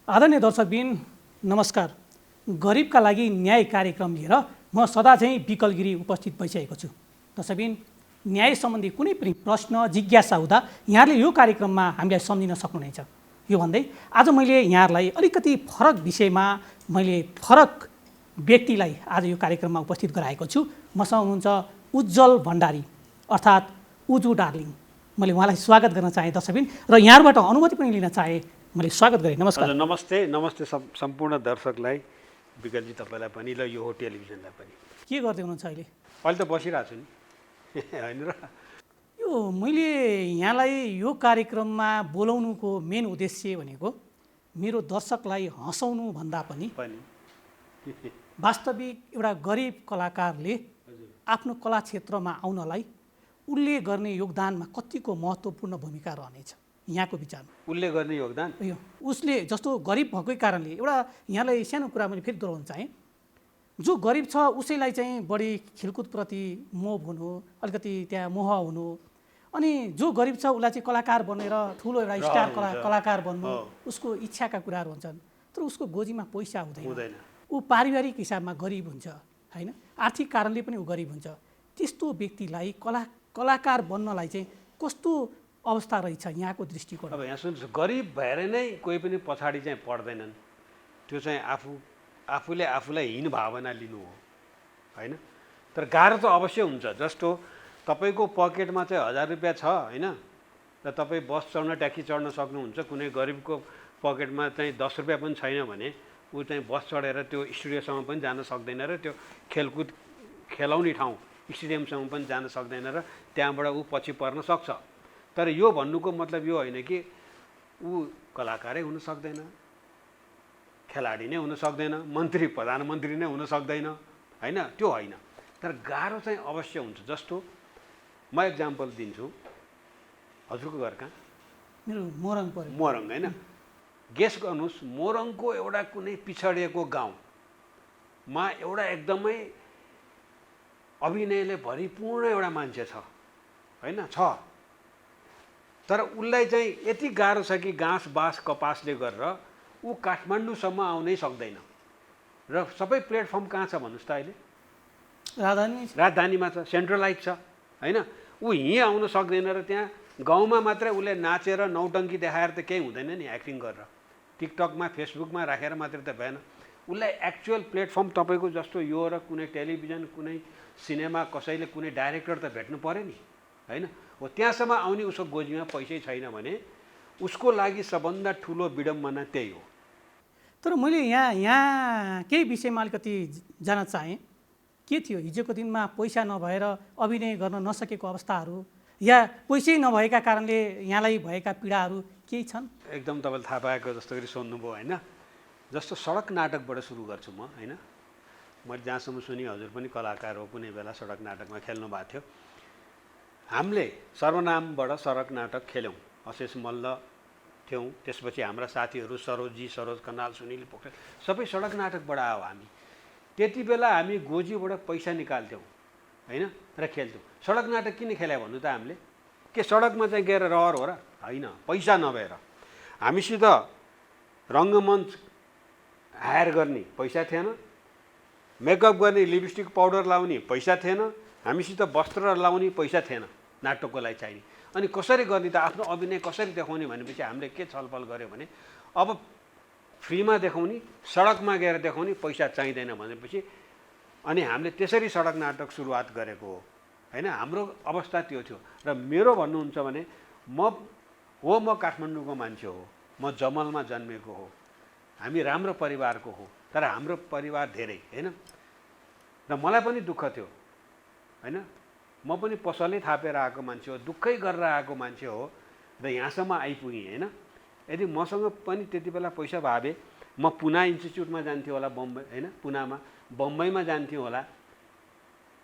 आदरणीय दर्शकबिन नमस्कार। गरिबका लागि न्याय कार्यक्रम लिएर म सदा चाहिँ विकल गिरी उपस्थित भइसकेको छु। दर्शकबिन, न्याय सम्बन्धी कुनै पनि प्रश्न जिज्ञासा हुँदा यहाँले यो कार्यक्रममा हामीलाई सम्झिन सक्नुहुनेछ। यो भन्दै आज मैले यहाँहरूलाई अलिकति फरक विषयमा फरक व्यक्तिलाई आज यो कार्यक्रममा उपस्थित गराएको छु। मसँग हुनुहुन्छ उज्जवल भण्डारी अर्थात् उजु डार्लिङ। मैले उहाँलाई स्वागत गर्न चाहेँ दर्शकबिन, र यहाँबाट अनुमति पनि लिन चाहेँ। मैले स्वागत गरेँ। नमस्कार। नमस्ते सम्पूर्ण दर्शकलाई, विकलजी तपाईँलाई पनि र यो हो टेलिभिजनलाई पनि। के गर्दै हुनुहुन्छ अहिले? अहिले त बसिरहेको छु नि होइन र। यो मैले यहाँलाई यो कार्यक्रममा बोलाउनुको मेन उद्देश्य भनेको मेरो दर्शकलाई हँसाउनु भन्दा पनि वास्तविक एउटा गरिब कलाकारले आफ्नो कला क्षेत्रमा आउनलाई उसले गर्ने योगदानमा कतिको महत्त्वपूर्ण भूमिका रहनेछ यहाँको विचारमा? उसले गर्ने योगदान उसले जस्तो गरिब भएकै कारणले एउटा यहाँलाई सानो कुरा मैले फेरि दोहोऱ्याउन चाहेँ। जो गरिब छ उसैलाई चाहिँ बढी खेलकुदप्रति मोह हुनु, अलिकति त्यहाँ मोह हुनु, अनि जो गरिब छ उसलाई चाहिँ कलाकार बनेर ठुलो एउटा स्टार कलाकार बन्नु उसको इच्छाका कुराहरू हुन्छन्। तर उसको गोजीमा पैसा हुँदैन, ऊ पारिवारिक हिसाबमा गरिब हुन्छ होइन, आर्थिक कारणले पनि ऊ गरिब हुन्छ। त्यस्तो व्यक्तिलाई कलाकार बन्नलाई चाहिँ कस्तो अवस्था रहेछ यहाँको दृष्टिकोण? अब यहाँ सुन्नुहोस्, गरिब भएर नै कोही पनि पछाडि चाहिँ पढ्दैनन्। त्यो चाहिँ आफूले आफूलाई हीन भावना लिनु हो होइन। तर गाह्रो त अवश्य हुन्छ। जस्तो तपाईँको पकेटमा चाहिँ 1000 रुपियाँ छ होइन, र तपाईँ बस चढ्न ट्याक्सी चढ्न सक्नुहुन्छ। कुनै गरिबको पकेटमा चाहिँ 10 रुपियाँ पनि छैन भने ऊ चाहिँ बस चढेर त्यो स्टुडियोसम्म पनि जान सक्दैन, र त्यो खेलकुद खेलाउने ठाउँ स्टेडियमसम्म पनि जान सक्दैन, र त्यहाँबाट ऊ पछि पर्न सक्छ। तर यो भन्नुको मतलब यो होइन कि ऊ कलाकारै हुन सक्दैन, खेलाडी नै हुन सक्दैन, मन्त्री प्रधानमन्त्री नै हुन सक्दैन होइन, त्यो होइन। तर गाह्रो चाहिँ अवश्य हुन्छ। जस्तो म एक्जाम्पल दिन्छु। हजुरको घर कहाँ? मेरो मोरङ पर्यो। मोरङ होइन। गेस गर्नुहोस्, मोरङको एउटा कुनै पिछडिएको गाउँमा एउटा एकदमै अभिनयले भरिपूर्ण एउटा मान्छे छ होइन, छ। तर उसलाई चाहिँ यति गाह्रो छ कि घाँस बाँस कपासले गरेर ऊ काठमाडौँसम्म आउनै सक्दैन। र सबै प्लेटफर्म कहाँ छ भन्नुहोस् त अहिले? राजधानीमा छ, सेन्ट्रलाइज छ होइन। ऊ यहीँ आउन सक्दैन, र त्यहाँ गाउँमा मात्रै उसले नाचेर नौटङ्की देखाएर त केही हुँदैन नि। एक्टिङ गरेर टिकटकमा फेसबुकमा राखेर मात्रै त भएन। उसलाई एक्चुअल प्लेटफर्म तपाईँको जस्तो यो र कुनै टेलिभिजन, कुनै सिनेमा, कसैले कुनै डाइरेक्टर त भेट्नु पऱ्यो नि होइन। हो त्यहाँसम्म आउने उसको गोजीमा पैसै छैन भने उसको लागि सबभन्दा ठुलो विडम्बना त्यही हो। तर मैले यहाँ केही विषयमा अलिकति जान्न चाहेँ। के थियो हिजोको दिनमा पैसा नभएर अभिनय गर्न नसकेको अवस्थाहरू, या पैसै नभएका कारणले यहाँलाई भएका पीडाहरू केही छन्? एकदम तपाईँले थाहा पाएको जस्तो गरी सोध्नुभयो होइन। जस्तो सडक नाटकबाट सुरु गर्छु म होइन। मैले जहाँसम्म सुने हजुर पनि कलाकार हो, कुनै बेला सडक नाटकमा खेल्नु भएको थियो। हामीले सर्वनामबाट सडक नाटक खेल्यौँ। अशेष मल्ल थियौँ, त्यसपछि हाम्रा साथीहरू सरोज कनाल, सुनिल पोखरेल सबै सडक नाटकबाट आयो। हामी त्यति बेला हामी गोजीबाट पैसा निकाल्थ्यौँ होइन, र खेल्थ्यौँ। सडक नाटक किन खेल्यो भन्नु त हामीले? के सडकमा चाहिँ गएर रहर हो र? होइन, पैसा नभएर। हामीसित रङ्गमञ्च हायर गर्ने पैसा थिएन, मेकअप गर्ने, लिपस्टिक पाउडर लाउने पैसा थिएन, हामीसित वस्त्र लाउने पैसा थिएन नाटकको लागि चाहिने। अनि कसरी गर्ने त, आफ्नो अभिनय कसरी देखाउने भनेपछि हामीले के छलफल गऱ्यौँ भने अब फ्रीमा देखाउने, सडकमा गएर देखाउने, पैसा चाहिँदैन भनेपछि अनि हामीले त्यसरी सडक नाटक सुरुवात गरेको हो होइन। हाम्रो अवस्था त्यो थियो। र मेरो भन्नुहुन्छ भने म काठमाडौँको मान्छे हो, म जमलमा जन्मेको हो, हामी राम्रो परिवारको हो, तर हाम्रो परिवार धेरै होइन। र मलाई पनि दुःख थियो होइन। म पनि पसलै थापेर आएको मान्छे हो, दुःखै गरेर आएको मान्छे हो, र यहाँसम्म आइपुगेँ होइन। यदि मसँग पनि त्यति बेला पैसा भए म पुना इन्स्टिच्युटमा जान्थेँ होला, बम्बई होइन, पुनामा बम्बईमा जान्थेँ होला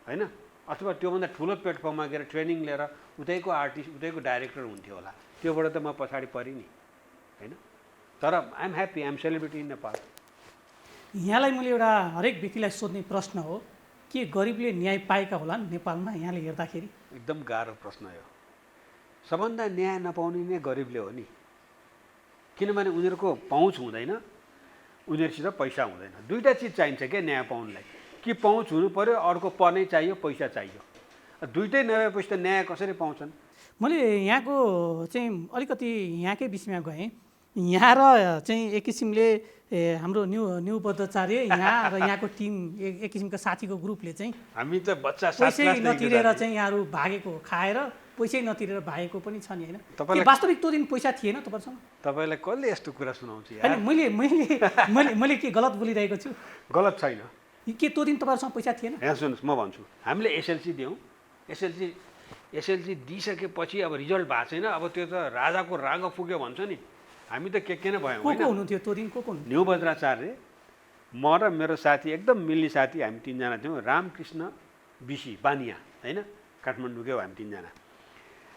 होइन, अथवा त्योभन्दा ठुलो प्लेटफर्ममा गएर ट्रेनिङ लिएर उतैको आर्टिस्ट, उतैको डाइरेक्टर हुन्थ्यो होला। त्योबाट त म पछाडि परेँ नि होइन। तर I am happy, I am celebrity in Nepal. यहाँलाई मैले एउटा हरेक व्यक्तिलाई सोध्ने प्रश्न हो, के गरिबले न्याय पाएका होलान् नेपालमा यहाँले हेर्दाखेरि? एकदम गाह्रो प्रश्न हो। सबभन्दा न्याय नपाउने नै गरिबले हो नि। किनभने उनीहरूको पहुँच हुँदैन, उनीहरूसित पैसा हुँदैन। दुईवटा चिज चाहिन्छ क्या न्याय पाउनलाई, कि पहुँच हुनु पऱ्यो, अर्को पर्नै चाहियो, पैसा चाहियो। दुइटै नभएपछि त न्याय कसरी पाउँछन्? मैले यहाँको चाहिँ अलिकति यहाँकै विषयमा गएँ। यहाँ र चाहिँ एक किसिमले हाम्रो न्यू बद्धाचार्य यहाँ र यहाँको टिम एक किसिमको साथीको ग्रुपले चाहिँ हामी त बच्चा पैसै नतिरेर चाहिँ यहाँहरू भागेको खाएर पैसै नतिरेर भागेको पनि छ नि, होइन? वास्तविक त्यो दिन पैसा थिएन तपाईँसँग? तपाईँलाई कसले यस्तो कुरा सुनाउँछ? होइन, मैले के गलत बोलिरहेको छु? गलत छैन। के त्यो दिन तपाईँहरूसँग पैसा थिएन? यहाँ सुन्नुहोस्, म भन्छु, हामीले एसएलसी दियौँ। एसएलसी दिइसकेपछि अब रिजल्ट भएको छैन, अब त्यो त राजाको राग पुग्यो भन्छ नि। हामी त के नै भयौँ। को हुनुहुन्थ्यो त्यो दिन? को हुनुहुन्थ्यो? न्यू बज्राचार्य, म र मेरो साथी, एकदम मिल्ने साथी, हामी तिनजना थियौँ। रामकृष्ण बिसी बानिया, होइन, काठमाडौँकै हो हामी तिनजना।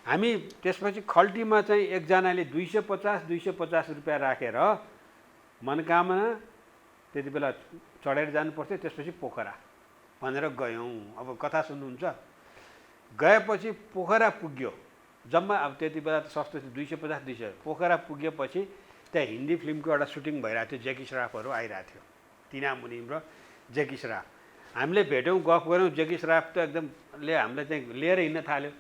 हामी त्यसपछि खल्टीमा चाहिँ एकजनाले 250 रुपियाँ राखेर मनोकामना त्यति बेला चढेर जानुपर्थ्यो, त्यसपछि पोखरा भनेर गयौँ। अब कथा सुन्नुहुन्छ? गएपछि पोखरा पुग्यो, जम्मा अब त्यति बेला त सस्तो थियो, 250 पोखरा पुगेपछि त्यहाँ हिन्दी फिल्मको एउटा सुटिङ भइरहेको थियो, जेकी श्राफहरू आइरहेको थियो, तिना मुनिम र जेकी श्राफ। हामीले भेट्यौँ, गफ गऱ्यौँ। जेकी श्राफ त एकदमले हामीलाई चाहिँ लिएर हिँड्न थाल्यो।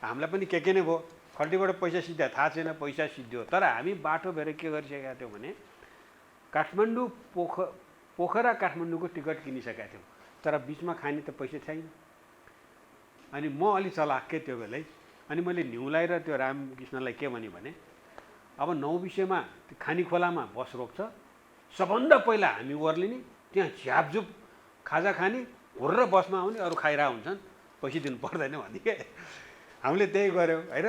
हामीलाई पनि के नै भयो, खल्टीबाट पैसा सिद्ध्या थाहा छैन, पैसा सिद्धियो। तर हामी बाटो भएर के गरिसकेका थियौँ भने काठमाडौँ पोखरा काठमाडौँको टिकट किनिसकेका थियौँ, तर बिचमा खाने त पैसा छैन। अनि म अलि चलाक्कै त्यो बेलै, अनि मैले न्युलाई र त्यो रामकृष्णलाई के भने अब 9 विषयमा खानी खोलामा बस रोक्छ, सबभन्दा पहिला हामी ओर्लिने, त्यहाँ झ्यापझुप खाजा खाने, हुर्र बसमा आउने, अरू खाइरहेको हुन्छन्, पैसा दिनु पर्दैन भन्ने के। हामीले त्यही गऱ्यौँ, होइन।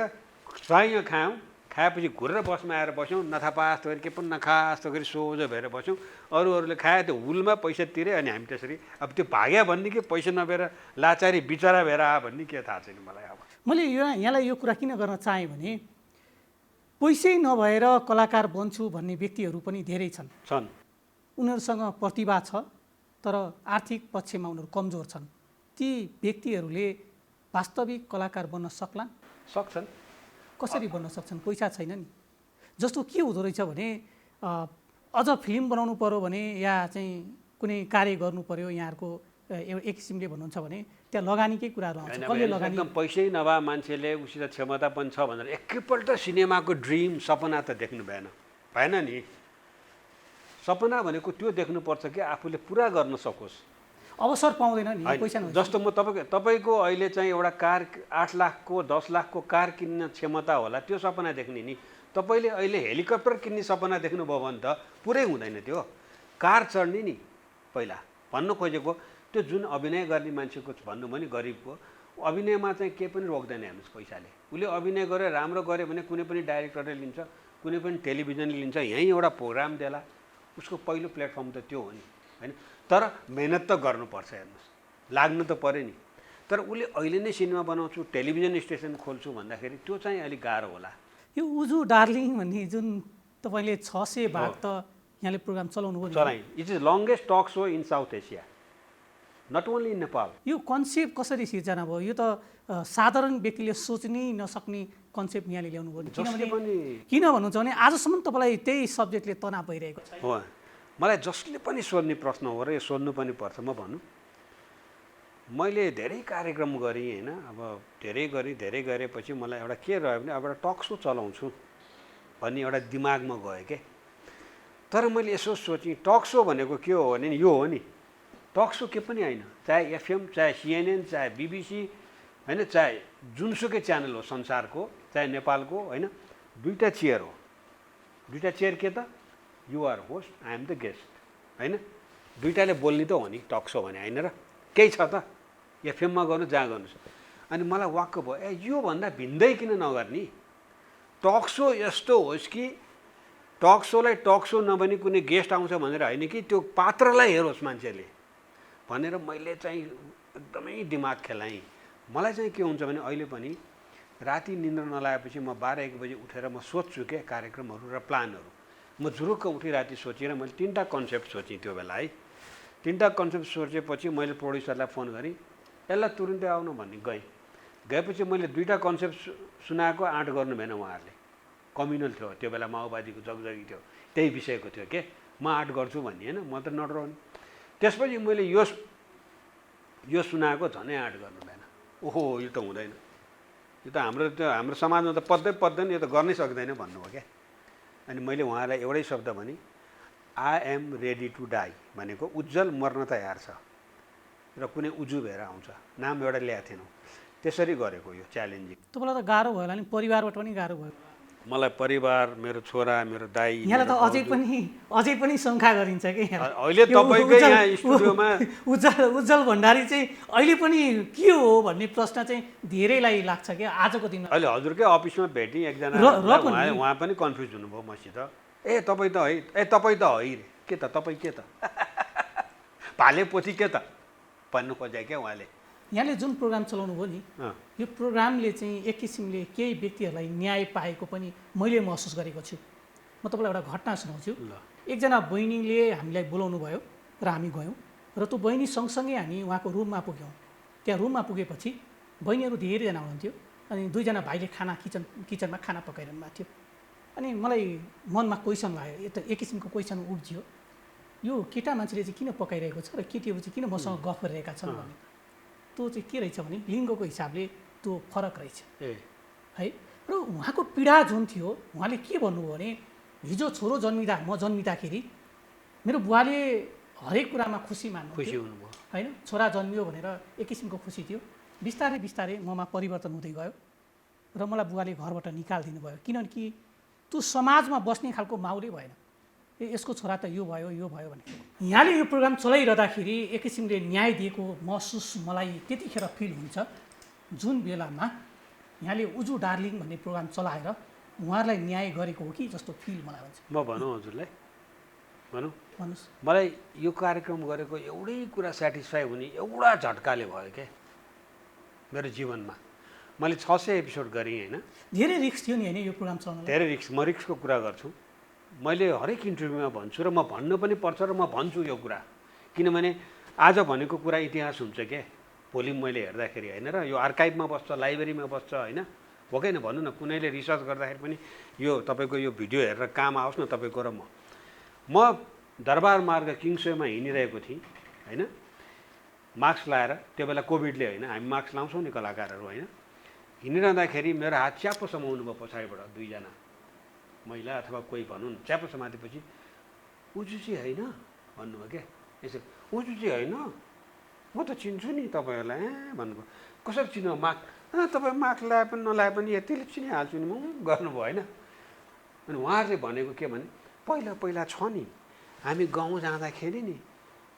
स्वाइँ खायौँ, खाएपछि घुरेर बसमा आएर बस्यौँ, नथापास्तो गरी के पनि नखास्तो गरी सोझो भएर बस्यौँ। अरूहरूले खाए, त्यो हुलमा पैसा तिरे, अनि हामी त्यसरी अब त्यो भाग्या भन्ने कि पैसा नभएर लाचारी बिचरा भएर आयो भन्ने के थाहा छैन मलाई। अब मैले यहाँलाई यो कुरा किन गर्न चाहेँ भने पैसै नभएर कलाकार बन्छु भन्ने व्यक्तिहरू पनि धेरै छन्। उनीहरूसँग प्रतिभा छ, तर आर्थिक पक्षमा उनीहरू कमजोर छन्। ती व्यक्तिहरूले वास्तविक कलाकार बन्न सक्छन्? कसरी बन्न सक्छन्? पैसा छैन नि। जस्तो के हुँदो रहेछ भने अझ फिल्म बनाउनु पर्यो भने या चाहिँ कुनै कार्य गर्नु पर्यो, यहाँहरूको एक किसिमले भन्नुहुन्छ भने त्यहाँ लगानीकै कुराहरू आउँछ। कसले लगानी? एकदम पैसै नभए मान्छेले उसित क्षमता पनि छ भनेर एकैपल्ट सिनेमाको ड्रिम सपना त देख्नु भएन नि। सपना भनेको त्यो देख्नुपर्छ कि आफूले पुरा गर्न सकोस्। अवसर पाउँदैन नि, पैसा नभए। जस्तो म तपाईँको अहिले चाहिँ एउटा कार 8 लाखको 10 लाखको कार किन्न क्षमता होला, त्यो सपना देख्ने नि। तपाईँले अहिले हेलिकप्टर किन्ने सपना देख्नुभयो भने त पुरै हुँदैन। त्यो कार चढ्ने नि पहिला भन्नु खोजेको। त्यो जुन अभिनय गर्ने मान्छेको भन्नु भने गरिबको अभिनयमा चाहिँ केही पनि रोक्दैन हेर्नुहोस् पैसाले। उसले अभिनय गरेर राम्रो गऱ्यो भने कुनै पनि डाइरेक्टरले लिन्छ, कुनै पनि टेलिभिजनले लिन्छ, यहीँ एउटा प्रोग्राम देला, उसको पहिलो प्लेटफर्म त त्यो हो नि, होइन। तर मेहनत त गर्नुपर्छ, हेर्नुहोस्, लाग्नु त पऱ्यो नि। तर उसले अहिले नै सिनेमा बनाउँछु, टेलिभिजन स्टेसन खोल्छु भन्दाखेरि त्यो चाहिँ अलिक गाह्रो होला। यो उजु डार्लिङ भन्ने जुन तपाईँले 600 भाग त यहाँले प्रोग्राम चलाउनु भयो। चलाएँ। It is longest talk show in South Asia, not only in Nepal. यो कन्सेप्ट कसरी सिर्जना भयो? यो त साधारण व्यक्तिले सोच्नै नसक्ने कन्सेप्ट यहाँले ल्याउनु भयो। किन भन्नुहुन्छ भने आजसम्म तपाईँलाई त्यही सब्जेक्टले तनाव भइरहेको छ। हो, मलाई जसले पनि सोध्ने प्रश्न हो र यो सोध्नु पनि पर्छ। म भन्नु, मैले धेरै कार्यक्रम गरेँ, होइन। अब धेरै गरेपछि मलाई एउटा के रह्यो भने अब एउटा टक सो चलाउँछु भन्ने एउटा दिमागमा गयो के। तर मैले यसो सोचेँ, टक सो भनेको के हो भने यो हो नि, टक सो के पनि होइन, चाहे एफएम, चाहे सिएनएन, चाहे बिबिसी, होइन, चाहे जुनसुकै च्यानल हो संसारको, चाहे नेपालको, होइन। दुईवटा चेयर हो। दुईवटा चेयर के त? You are host, I am the guest, होइन। दुईवटाले बोल्ने त हो नि टक सो भने, होइन र? केही छ त? एफएममा गर्नु, जहाँ गर्नुहोस्। अनि मलाई वाक्क भयो, योभन्दा भिन्दै किन नगर्ने? टक सो यस्तो होस् कि टक सोलाई टक सो नभनी कुनै गेस्ट आउँछ भनेर होइन कि त्यो पात्रलाई हेरोस् मान्छेले भनेर मैले चाहिँ एकदमै दिमाग खेलाएँ। मलाई चाहिँ के हुन्छ भने अहिले पनि राति निन्द्रा नलागेपछि म 12-1 बजे उठेर म सोध्छु के कार्यक्रमहरू र प्लानहरू। म जुरुक्क उठी राति सोचेर मैले 3टा कन्सेप्ट सोचेँ त्यो बेला, है। 3टा कन्सेप्ट सोचेपछि मैले प्रोड्युसरलाई फोन गरेँ, यसलाई तुरुन्तै आउनु भन्ने गएपछि मैले 2टा कन्सेप्ट सुनाएको, 8 गर्नु भएन उहाँहरूले। कम्युनल थियो त्यो बेला, माओवादीको जगजगी थियो, त्यही विषयको थियो के। म आर्ट गर्छु भन्ने होइन, म त नडराउने। त्यसपछि मैले यो सुनाएको झनै आर्ट गर्नु भएन, ओहो यो त हुँदैन, यो त हाम्रो समाजमा त पत्दैन, यो त गर्नै सक्दैन भन्नुभयो क्या। अनि मैले उहाँलाई एउटै शब्द भने, I am ready to die भनेको उज्जवल मर्न तयार छ र कुनै उजु भएर आउँछ, नाम एउटा ल्याएको थिएनौँ, त्यसरी गरेको यो च्यालेन्जिङ। तपाईँलाई त गाह्रो भयो होला नि, परिवारबाट पनि गाह्रो भयो। मलाई परिवार, मेरो छोरा, मेरो दाइ, यहाँलाई त अझै पनि शङ्का गरिन्छ कि अहिले तपाईँकै यहाँ स्टुडियोमा उज्जवल भण्डारी चाहिँ अहिले पनि के हो भन्ने प्रश्न चाहिँ धेरैलाई लाग्छ क्या आजको दिनमा। अहिले हजुरकै अफिसमा भेटेँ एकजना, उहाँ पनि कन्फ्युज हुनुभयो मसित, तपाईँ त है, तपाईँ त है रे, के त तपाईँ के त भाले पोथी के त भन्नु खोजे क्या उहाँले। यहाँले जुन प्रोग्राम चलाउनु भयो नि, यो प्रोग्रामले चाहिँ एक किसिमले केही व्यक्तिहरूलाई न्याय पाएको पनि मैले महसुस गरेको छु। म तपाईँलाई एउटा घटना सुनाउँछु। एकजना बहिनीले हामीलाई बोलाउनु भयो र हामी गयौँ र त्यो बहिनी सँगसँगै हामी उहाँको रुममा पुग्यौँ। त्यहाँ रुममा पुगेपछि बहिनीहरू धेरैजना हुनुहुन्थ्यो अनि दुईजना भाइले किचनमा खाना पकाइरहनु भएको थियो। अनि मलाई मनमा क्वेसन लाग्यो, एक किसिमको क्वेसन उब्जियो, यो केटा मान्छेले चाहिँ किन पकाइरहेको छ र केटीहरू चाहिँ किन मसँग गफ गरिरहेका छन् भन्ने। त्यो चाहिँ के रहेछ भने लिङ्गको हिसाबले त्यो फरक रहेछ है। र उहाँको पीडा जुन थियो, उहाँले के भन्नुभयो भने हिजो छोरो म जन्मिँदाखेरि मेरो बुवाले हरेक कुरामा खुसी हुनुभयो होइन, छोरा जन्मियो भनेर एक किसिमको खुसी थियो। बिस्तारै बिस्तारै ममा परिवर्तन हुँदै गयो र मलाई बुवाले घरबाट निकालिदिनु भयो, किनकि त्यो समाजमा बस्ने खालको माहौलै भएन। यसको छोरा त यो भयो भने। यहाँले यो प्रोग्राम चलाइरहँदाखेरि एक किसिमले न्याय दिएको महसुस मलाई त्यतिखेर फिल हुन्छ जुन बेलामा यहाँले उजु डार्लिङ भन्ने प्रोग्राम चलाएर उहाँहरूलाई न्याय गरेको हो कि जस्तो फिल मलाई हुन्छ। म भनौँ हजुरलाई, भन्नुहोस्। मलाई यो कार्यक्रम गरेको एउटै कुरा सेटिस्फाई हुने एउटा झट्काले भयो क्या मेरो जीवनमा। मैले 600 एपिसोड गरेँ होइन, धेरै रिस्क थियो नि होइन यो प्रोग्राम चलाउन। धेरै रिस्क, म रिस्कको कुरा गर्छु, मैले हरेक इन्टरभ्यूमा भन्छु र म भन्नु पनि पर्छ र म भन्छु यो कुरा, किनभने आज भनेको कुरा इतिहास हुन्छ क्या भोलि मैले हेर्दाखेरि होइन, र यो आर्काइभमा बस्छ, लाइब्रेरीमा बस्छ होइन, हो कि होइन भन्नु न। कुनैले रिसर्च गर्दाखेरि पनि यो तपाईँको यो भिडियो हेरेर काम आओस् न तपाईँको र म दरबार मार्ग किङसवेमा हिँडिरहेको थिएँ होइन, मास्क लाएर, त्यो बेला कोभिडले होइन, हामी मास्क लाउँछौँ नि कलाकारहरू होइन, हिँडिरहँदाखेरि मेरो हात च्याप्पो समाउनु भयो पछाडिबाट दुईजना महिला अथवा कोही भनौँ न, च्याप्पो समातेपछि उजु चाहिँ होइन भन्नुभयो क्या, यसरी उजु चाहिँ होइन, म त चिन्छु नि तपाईँहरूलाई भन्नुभयो। कसरी चिन्नु मास्क, तपाईँ मास्क लगाए पनि नलाए पनि यतिले चिनिहाल्छु नि म गर्नुभयो होइन। अनि उहाँहरूले भनेको के भने पहिला छ नि, हामी गाउँ जाँदाखेरि नि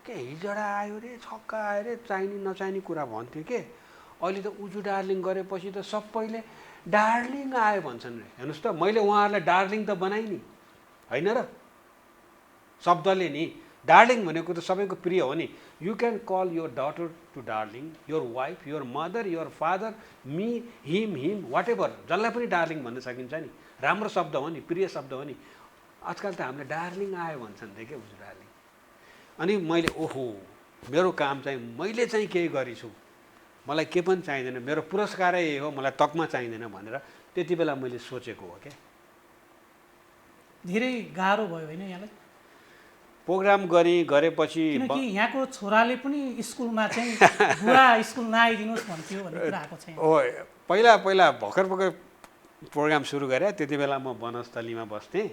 के हिजडा आयो रे, छक्का आयो रे, चाहिने नचाहिने कुरा भन्थ्यो के, अहिले त उजु डार्लिङ गरेपछि त सबैले डार्लिङ आयो भन्छन् रे। हेर्नुहोस् त, मैले उहाँहरूलाई डार्लिङ त बनाएँ नि होइन र, शब्दले नि। डार्लिङ भनेको त सबैको प्रिय हो नि। You can call your daughter to darling, your wife, your mother, your father, me, him whatever, जसलाई पनि डार्लिङ भन्न सकिन्छ नि, राम्रो शब्द हो नि, प्रिय शब्द हो नि। आजकल त हामीले डार्लिङ आयो भन्छन् रे के उजु डार्लिङ। अनि मैले ओहो मेरो काम चाहिँ मैले चाहिँ केही गरेछु, मलाई के पनि चाहिँदैन, मेरो पुरस्कारै यही हो, मलाई तकमा चाहिँदैन भनेर त्यति बेला मैले सोचेको हो क्या। धेरै गाह्रो भयो होइन यहाँलाई प्रोग्राम गरेपछि? किनकि यहाँको छोराले पनि स्कुलमा चाहिँ बुवा स्कुल नआइदिनुहोस् भन्थ्यो भन्ने कुरा आएको छैन। ओ पहिला भर्खर प्रोग्राम सुरु गरेँ, त्यति बेला म वनस्थलीमा बस्थेँ।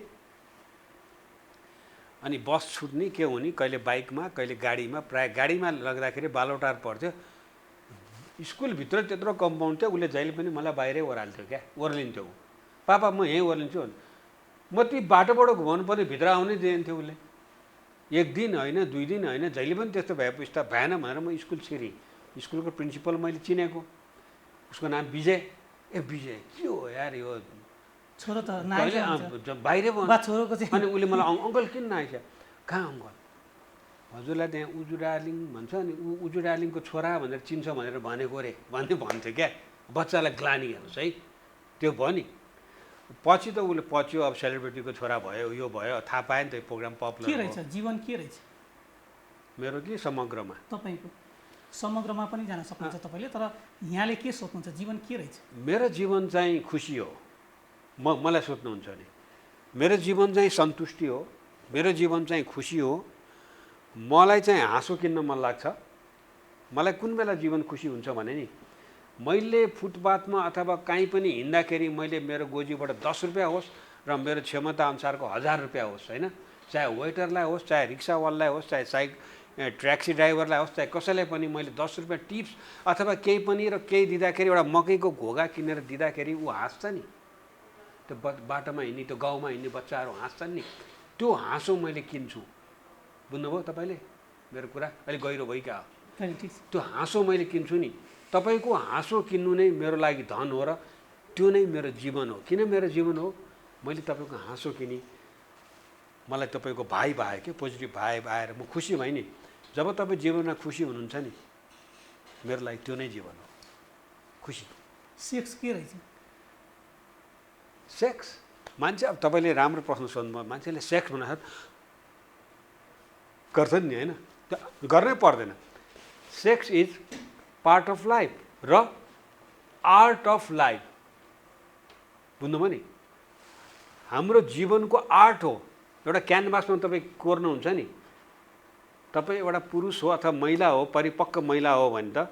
अनि बस छुट्ने के हुने, कहिले बाइकमा कहिले गाडीमा, प्राय गाडीमा लग्दाखेरि बालोटार पर्थ्यो। स्कुलभित्र त्यत्रो कम्पाउन्ड थियो, उसले जहिले पनि मलाई बाहिरै ओह्राल्थ्यो क्या, ओर्लिन्थ्यो। पापा म यहीँ ओर्लिन्छु, म ती बाटोबाट घुमाउनु पर्ने, भित्र आउनै दिन्थ्यो उसले। एक दिन होइन, 2 दिन होइन, जहिले पनि त्यस्तो भएपछि त भएन भनेर म स्कुल छिरेँ। स्कुलको प्रिन्सिपल मैले चिनेको, उसको नाम विजय। विजय के हो यार यो छोरो त बाहिरै छोरोको चाहिँ। अनि उसले मलाई अङ्कल किन नआइछ, कहाँ अङ्कल, हजुरलाई त्यहाँ उजु डार्लिङ भन्छ नि, उजु डार्लिङको छोरा भनेर चिन्छ भनेर भनेको रे भन्थ्यो क्या। बच्चालाई ग्लानी हेर्नुहोस् है, त्यो भयो नि। पछि त उसले पच्यो, अब सेलिब्रिटीको छोरा भयो, यो भयो, थाहा पायो नि त प्रोग्राम पपुलर। के रहेछ जीवन, के रहेछ मेरो कि समग्रमा? तपाईँको समग्रमा पनि जान सक्नुहुन्छ तपाईँले, तर यहाँले के सोच्नुहुन्छ जीवन के रहेछ? मेरो जीवन चाहिँ खुसी हो। मलाई सोध्नुहुन्छ भने मेरो जीवन चाहिँ सन्तुष्टि हो, मेरो जीवन चाहिँ खुसी हो। मलाई चाहिँ हाँसो किन्न मन लाग्छ। मलाई कुन बेला जीवन खुसी हुन्छ भने नि मैले फुटपाथमा अथवा कहीँ पनि हिँड्दाखेरि मैले मेरो गोजीबाट 10 रुपियाँ होस् र मेरो क्षमता अनुसारको 1000 रुपियाँ होस् होइन, चाहे वेटरलाई होस्, चाहे रिक्सावालालाई होस्, चाहे ट्याक्सी ड्राइभरलाई होस्, चाहे कसैलाई पनि मैले 10 रुपियाँ टिप्स अथवा केही पनि र केही दिँदाखेरि एउटा मकैको घोगा किनेर दिँदाखेरि ऊ हाँस्छ नि, त्यो बाटोमा हिँड्ने त्यो गाउँमा हिँड्ने बच्चाहरू हाँस्छन् नि, त्यो हाँसो मैले किन्छु। बुझ्नुभयो तपाईँले मेरो कुरा? अहिले गहिरो भइका हो। त्यो हाँसो मैले किन्छु नि। तपाईँको हाँसो किन्नु नै मेरो लागि धन हो र त्यो नै मेरो जीवन हो। किन मेरो जीवन हो? मैले तपाईँको हाँसो किनी, मलाई तपाईँको भाइ आयो कि पोजिटिभ भाइ आएर म खुसी भएँ नि। जब तपाईँ जीवनमा खुसी हुनुहुन्छ नि मेरो लागि त्यो नै जीवन हो, खुसी। सेक्स के रहेछ? सेक्स मान्छे, अब तपाईँले राम्रो प्रश्न सोध्नुभयो। मान्छेले सेक्स भनेर गर्छन् नि होइन, त्यो गर्नै पर्दैन। Sex is part of life र आर्ट अफ लाइफ। बुझ्नुभयो नि? हाम्रो जीवनको आर्ट हो। एउटा क्यानभासमा तपाईँ कोर्नुहुन्छ नि, तपाईँ एउटा पुरुष हो अथवा महिला हो, परिपक्व महिला हो भने त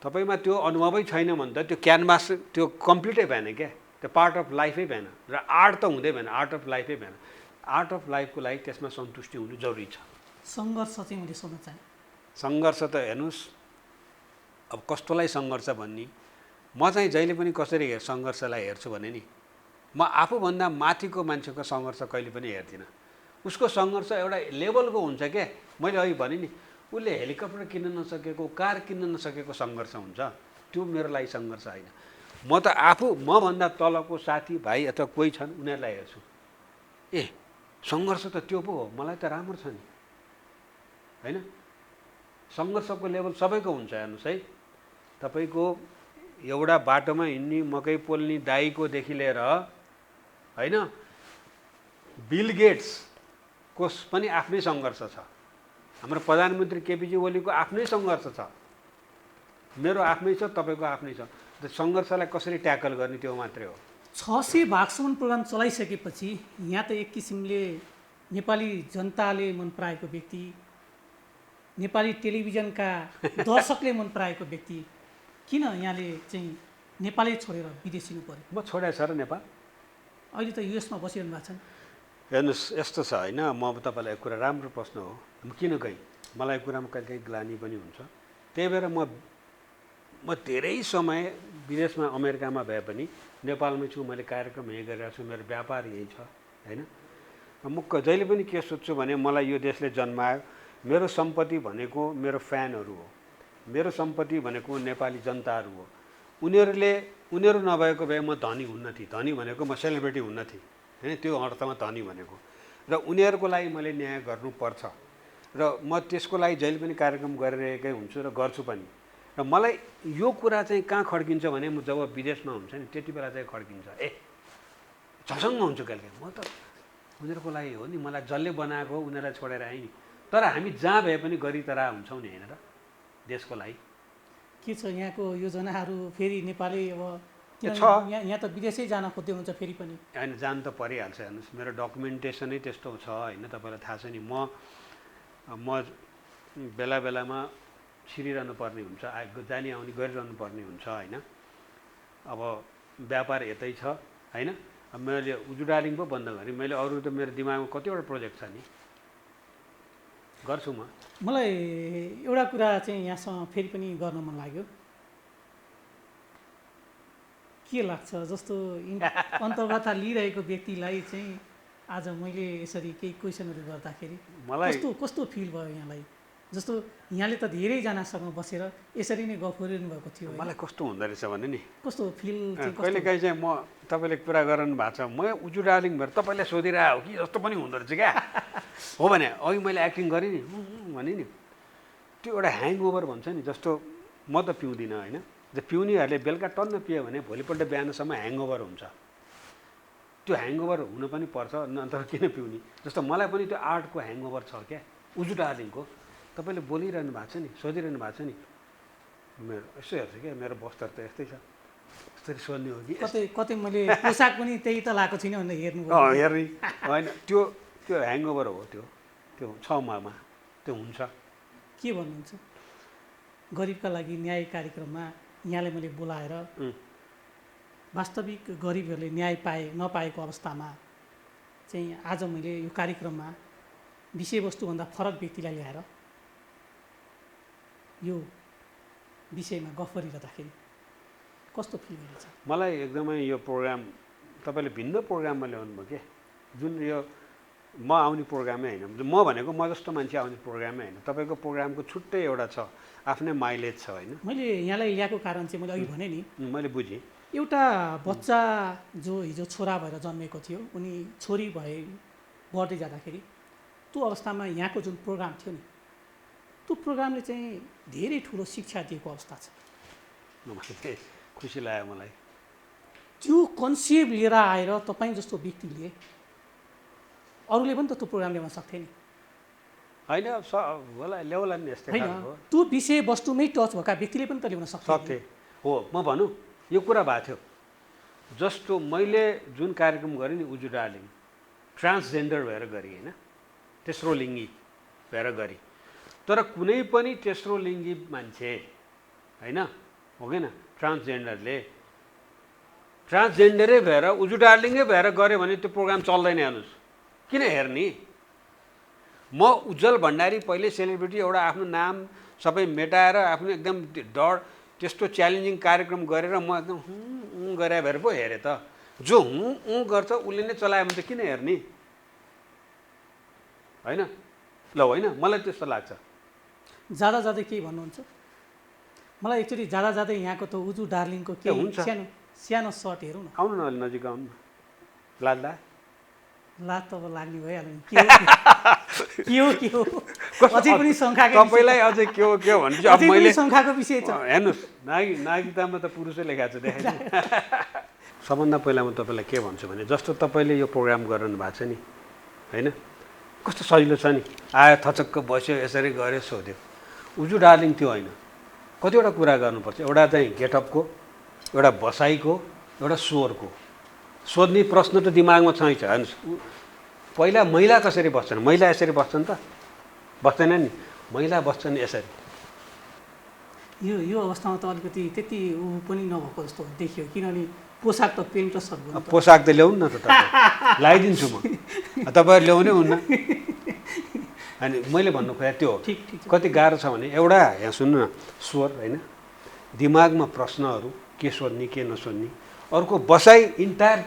तपाईँमा त्यो अनुभवै छैन भने त त्यो क्यानभास त्यो कम्प्लिटै भएन क्या, त्यो पार्ट अफ लाइफै भएन र आर्ट त हुँदै भएन, आर्ट अफ लाइफै भएन। आर्ट अफ लाइफको लागि त्यसमा सन्तुष्टि हुनु जरुरी छ। सङ्घर्ष चाहिँ मैले सोध्न चाहेँ। सङ्घर्ष त हेर्नुहोस्, अब कस्तोलाई सङ्घर्ष भन्ने, म चाहिँ जहिले पनि कसरी सङ्घर्षलाई हेर्छु भने नि म आफूभन्दा माथिको मान्छेको सङ्घर्ष कहिले पनि हेर्दिनँ। उसको सङ्घर्ष एउटा लेभलको हुन्छ क्या। मैले अघि भने नि उसले हेलिकप्टर किन्न नसकेको, कार किन्न नसकेको सङ्घर्ष हुन्छ, त्यो मेरो लागि सङ्घर्ष होइन। म त आफू मभन्दा तलको साथी भाइ अथवा कोही छन् उनीहरूलाई हेर्छु, ए सङ्घर्ष त त्यो पो हो, मलाई त राम्रो छ नि होइन। सङ्घर्षको लेभल सबैको हुन्छ। हेर्नुहोस् है, तपाईँको एउटा बाटोमा हिँड्ने मकै पोल्ने दाईकोदेखि लिएर होइन बिल गेट्सको पनि आफ्नै सङ्घर्ष छ। हाम्रो प्रधानमन्त्री केपीजी ओलीको आफ्नै सङ्घर्ष छ, मेरो आफ्नै छ, तपाईँको आफ्नै छ। त्यो सङ्घर्षलाई कसरी ट्याकल गर्ने त्यो मात्रै हो। 600 भागसम्म प्रोग्राम चलाइसकेपछि यहाँ त एक किसिमले नेपाली जनताले मन पराएको व्यक्ति, नेपाली टेलिभिजनका दर्शकले मन पराएको व्यक्ति किन यहाँले चाहिँ नेपालै छोडेर विदेशिनु पर्यो? म छोडेको छ र नेपाल, अहिले त युएसमा बसिरहनु भएको छ नि। हेर्नुहोस् यस्तो छ होइन, म तपाईँलाई एक कुरा, राम्रो प्रश्न हो। म किन गएँ, मलाई कुरामा कहिलेकाहीँ ग्लानी पनि हुन्छ। त्यही भएर म धेरै समय विदेशमा अमेरिकामा भए पनि नेपालमै छु, मैले कार्यक्रम यहीँ गरिरहेको छु, मेरो व्यापार यही छ होइन। म जहिले पनि के सोध्छु भने मलाई यो देशले जन्मायो, मेरो सम्पत्ति भनेको मेरो फ्यानहरू हो, मेरो सम्पत्ति भनेको नेपाली जनताहरू हो। उनीहरू नभएको भए म धनी हुन्न थिएँ। धनी भनेको म सेलिब्रेटी हुन्न थिएँ होइन, त्यो अर्थमा धनी भनेको। र उनीहरूको लागि मैले न्याय गर्नुपर्छ र म त्यसको लागि जहिले पनि कार्यक्रम गरिरहेकै हुन्छु र गर्छु पनि। र मलाई यो कुरा चाहिँ कहाँ खड्किन्छ भने म जब विदेशमा हुन्छ नि त्यति बेला चाहिँ खड्किन्छ। झसङ्ग हुन्छु कहिले, म त उनीहरूको लागि हो नि, मलाई जसले बनाएको उनीहरूलाई छोडेर आएँ नि। तर हामी जहाँ भए पनि गरी तरा हुन्छौँ नि होइन र देशको लागि। के छ यहाँको योजनाहरू? फेरि नेपाली अब छ, यहाँ त विदेशै जान खोज्दै हुन्छ फेरि पनि होइन, जान त परिहाल्छ। हेर्नुहोस् मेरो डकुमेन्टेसनै त्यस्तो छ होइन, तपाईँलाई थाहा छ नि। म बेला बेलामा छिरिरहनु पर्ने हुन्छ, जाने आउने गरिरहनु पर्ने हुन्छ होइन। अब व्यापार यतै छ होइन। अब मैले उजुडालिङ पो बन्द गरेँ, मैले अरू त मेरो दिमागमा कतिवटा प्रोजेक्ट छ नि, गर्छु म। मलाई एउटा कुरा चाहिँ यहाँसँग फेरि पनि गर्न मन लाग्यो। के लाग्छ जस्तो अन्तर्वार्ता लिइरहेको व्यक्तिलाई चाहिँ आज मैले यसरी केही क्वेसनहरू गर्दाखेरि कस्तो फिल भयो यहाँलाई? जस्तो यहाँले त धेरैजनासँग बसेर यसरी नै गफ गरिरहनु भएको थियो। मलाई कस्तो हुँदो रहेछ भने नि, कस्तो फिल? कहिलेकाहीँ चाहिँ म तपाईँले कुरा गराउनु भएको छ, म उजुडालिङ भएर तपाईँले सोधिरहेको हो कि जस्तो पनि हुँदो रहेछ क्या। हो भने अघि मैले एक्टिङ गरेँ नि भने नि, त्यो एउटा ह्याङओभर भन्छ नि, जस्तो म त पिउँदिनँ होइन। पिउनेहरूले बेलुका टन्न पियो भने भोलिपल्ट बिहानसम्म ह्याङओभर हुन्छ। त्यो ह्याङओभर हुनु पनि पर्छ, अन्त किन पिउने। जस्तो मलाई पनि त्यो आर्टको ह्याङओभर छ क्या, उजुडालिङको। तपाईँले बोलिरहनु भएको छ नि, सोधिरहनु भएको छ नि, मेरो यसो हेर्छु क्या, मेरो बस्तर त यस्तै छ, यसरी सोध्ने हो कि कतै मैले पोसाक पनि त्यही त लाएको छैन भनेर हेर्नु हेर्ने होइन। त्यो त्यो ह्याङओभर हो, त्यो 6 माहमा त्यो हुन्छ। के भन्नुहुन्छ गरिबका लागि न्याय कार्यक्रममा यहाँले मैले बोलाएर वास्तविक गरिबहरूले न्याय नपाएको अवस्थामा चाहिँ आज मैले यो कार्यक्रममा विषयवस्तुभन्दा फरक व्यक्तिलाई ल्याएर यो विषयमा गफ गरिरहँदाखेरि कस्तो फिल गरिन्छ? मलाई एकदमै यो प्रोग्राम तपाईँले भिन्न प्रोग्राममा ल्याउनु भयो के, जुन यो म आउने प्रोग्रामै होइन, म भनेको म जस्तो मान्छे आउने प्रोग्रामै होइन, तपाईँको प्रोग्रामको छुट्टै एउटा छ, आफ्नै माइलेज छ होइन। मैले यहाँलाई ल्याएको कारण चाहिँ मैले अघि भने नि, मैले बुझेँ। एउटा बच्चा जो हिजो छोरा भएर जन्मेको थियो, उनी छोरी भए बढ्दै जाँदाखेरि त्यो अवस्थामा यहाँको जुन प्रोग्राम थियो नि, त्यो प्रोग्रामले चाहिँ धेरै ठुलो शिक्षा दिएको अवस्था छ। मलाई खुसी लाग्यो मलाई। त्यो कन्सेप्ट लिएर आएर तपाईँ जस्तो व्यक्तिले अरूले पनि त त्यो प्रोग्राम ल्याउन सक्थे नि होइन? होला ल्याउला नि, यस्तै होइन? त्यो विषयवस्तुमै टच भएका व्यक्तिले पनि त ल्याउन सक्थे। हो, म भनौँ यो कुरा भएको थियो, जस्तो मैले जुन कार्यक्रम गरेँ नि उजु डार्लिङ, ट्रान्सजेन्डर भएर गरेँ होइन, तेस्रो लिङ्गी भएर गरेँ। तर कुनै पनि तेस्रो लिङ्गी मान्छे होइन, हो कि न, ट्रान्सजेन्डरै भएर उजु डार्लिङै भएर गऱ्यो भने त्यो प्रोग्राम चल्दैन। हेर्नुहोस् किन हेर्ने? म उज्जवल भण्डारी पहिले सेलिब्रिटी एउटा आफ्नो नाम सबै मेटाएर आफ्नो एकदम डर त्यस्तो च्यालेन्जिङ कार्यक्रम गरेर म एकदम गरे भएर पो हेरेँ त। जो गर्छ उसले नै चलायो भने त किन हेर्ने होइन? ल होइन, मलाई त्यस्तो लाग्छ। जाँदा जाँदै केही भन्नुहुन्छ? मलाई एक्चुअली जाँदा जाँदै यहाँको त उजु डार्लिङको के सानो सर्ट हेरौँ न। आउनु न, अलि नजिक आउनु न। लाग्दा ला त अब लाग्ने भइहाल्यो नि। के हो अझै पनि शङ्काको तपाईँलाई अझै के हो भने चाहिँ अब मैले शङ्काको विषय छ। हेर्नुहोस्, नागरिकतामा त पुरुषै लेखाएको छ, देखाइ। सबभन्दा पहिला म तपाईँलाई के भन्छु भने, जस्तो तपाईँले यो प्रोग्राम गरिरहनु भएको छ नि होइन, कस्तो सजिलो छ नि, आयो थचक्क बस्यो यसरी गऱ्यो सोध्यो। उजु डार्लिङ त्यो होइन, कतिवटा कुरा गर्नुपर्छ। एउटा चाहिँ गेटअपको, एउटा बसाइको, एउटा स्वरको। सोध्ने प्रश्न त दिमागमा छँदैछ। हेर्नुहोस्, पहिला महिला कसरी बस्छन्? महिला यसरी बस्छन् त? बस्दैन नि। महिला बस्छन् यसरी। यो अवस्थामा त अलिकति त्यति ऊ पनि नभएको जस्तो देखियो, किनभने पोसाक त पेन्ट र सर्ट हो। पोसाक त ल्याउनु न त, तपाईँ लगाइदिन्छु म, तपाईँहरू ल्याउनै हुन्न। अनि मैले भन्नु खोजेँ त्यो कति गाह्रो छ भने, एउटा यहाँ सुन्नु न, स्वर होइन, दिमागमा प्रश्नहरू के सोध्ने के नसोध्ने, अर्को बसाइ। इन्टायर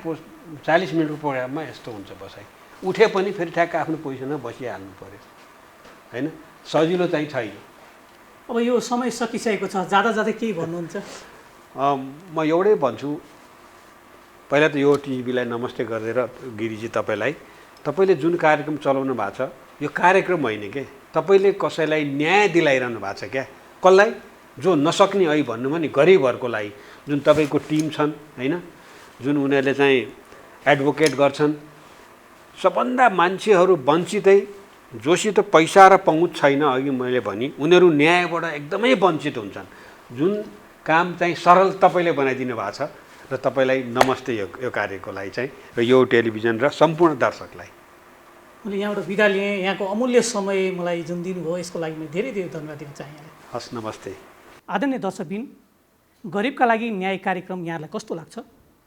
40 मिनटको प्रोग्राममा यस्तो हुन्छ बसाइ, उठे पनि फेरि ठ्याक्क आफ्नो पोजिसनमा बसिहाल्नु पऱ्यो होइन, सजिलो चाहिँ छैन। अब यो समय सकिसकेको छ, जाँदा जाँदै केही भन्नुहुन्छ? म एउटै भन्छु, पहिला त यो टिभीलाई नमस्ते गरिदिएर गिरिजी तपाईँले जुन कार्यक्रम चलाउनु भएको छ, यो कार्यक्रम होइन के, तपाईँले कसैलाई न्याय दिलाइरहनु भएको छ क्या। कसलाई? जो नसक्ने अहिले भन्नुभयो नि, गरिबहरूको लागि जुन तपाईँको टिम छन् होइन, जुन उनीहरूले चाहिँ एडभोकेट गर्छन्, सबभन्दा मान्छेहरू वञ्चितै, जोसित पैसा र पहुँच छैन, अघि मैले भने उनीहरू न्यायबाट एकदमै वञ्चित हुन्छन्। जुन काम चाहिँ सरल तपाईँले बनाइदिनु भएको छ, र तपाईँलाई नमस्ते यो कार्यको लागि चाहिँ, र यो टेलिभिजन र सम्पूर्ण दर्शकलाई मैले यहाँबाट बिदा लिएँ। यहाँको अमूल्य समय मलाई जुन दिनुभयो यसको लागि मैले धेरै धेरै धन्यवाद दिन चाहेँ। हस्, नमस्ते। आदरणीय दर्शकबिन, गरिबका लागि न्याय कार्यक्रम यहाँलाई कस्तो लाग्छ?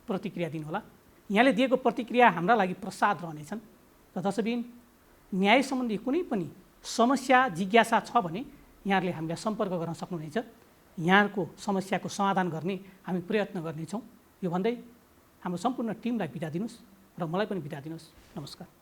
प्रतिक्रिया दिनुहोला। यहाँले दिएको प्रतिक्रिया हाम्रा लागि प्रसाद रहनेछन्। र दर्शकबिन, न्याय सम्बन्धी कुनै पनि समस्या जिज्ञासा छ भने यहाँहरूले हामीलाई सम्पर्क गर्न सक्नुहुनेछ। यहाँको समस्याको समाधान गर्ने हामी प्रयत्न गर्नेछौँ। यो भन्दै हाम्रो सम्पूर्ण टिमलाई बिदा दिनुहोस् र मलाई पनि बिदा दिनुहोस्। नमस्कार।